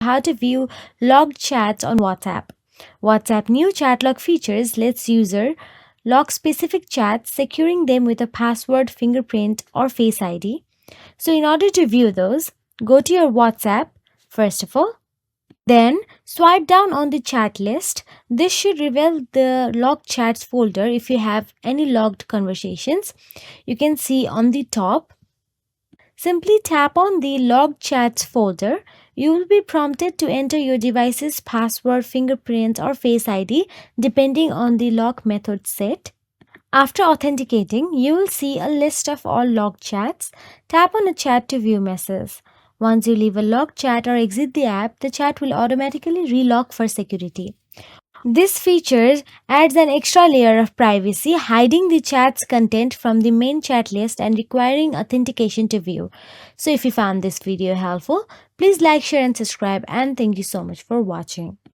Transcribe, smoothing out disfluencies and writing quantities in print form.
How to view logged chats on WhatsApp. WhatsApp new chat log features lets user log specific chats, securing them with a password, fingerprint, or Face ID. So in order to view those, go to your WhatsApp first of all. Then swipe down on the chat list. This should reveal the logged chats folder if you have any logged conversations. You can see on the top. Simply tap on the logged chats folder. You will be prompted to enter your device's password, fingerprint, or Face ID depending on the log method set. After authenticating, you will see a list of all logged chats. Tap on a chat to view messages. Once you leave a logged chat or exit the app, the chat will automatically relog for security. This feature adds an extra layer of privacy, hiding the chat's content from the main chat list and requiring authentication to view. So if you found this video helpful, please like, share and subscribe, and thank you so much for watching.